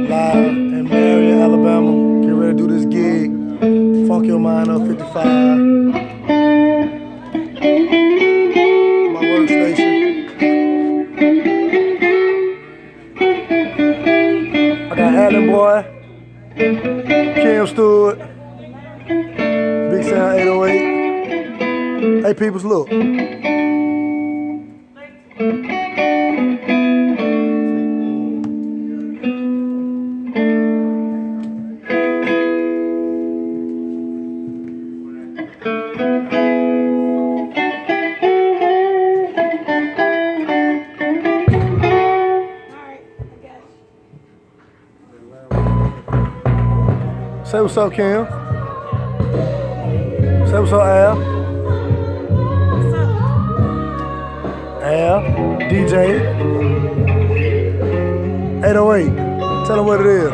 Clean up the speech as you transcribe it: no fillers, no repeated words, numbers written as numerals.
Live in Marion, Alabama. Get ready to do this gig. Funk Your Mind Up 55. My workstation. I got Allen Boy, Kim Stewart, Big Sound 808. Hey, peoples, look. Say what's up, Kim. Say what's up, Al. What's up? Al, DJ. 808. Tell them what it is.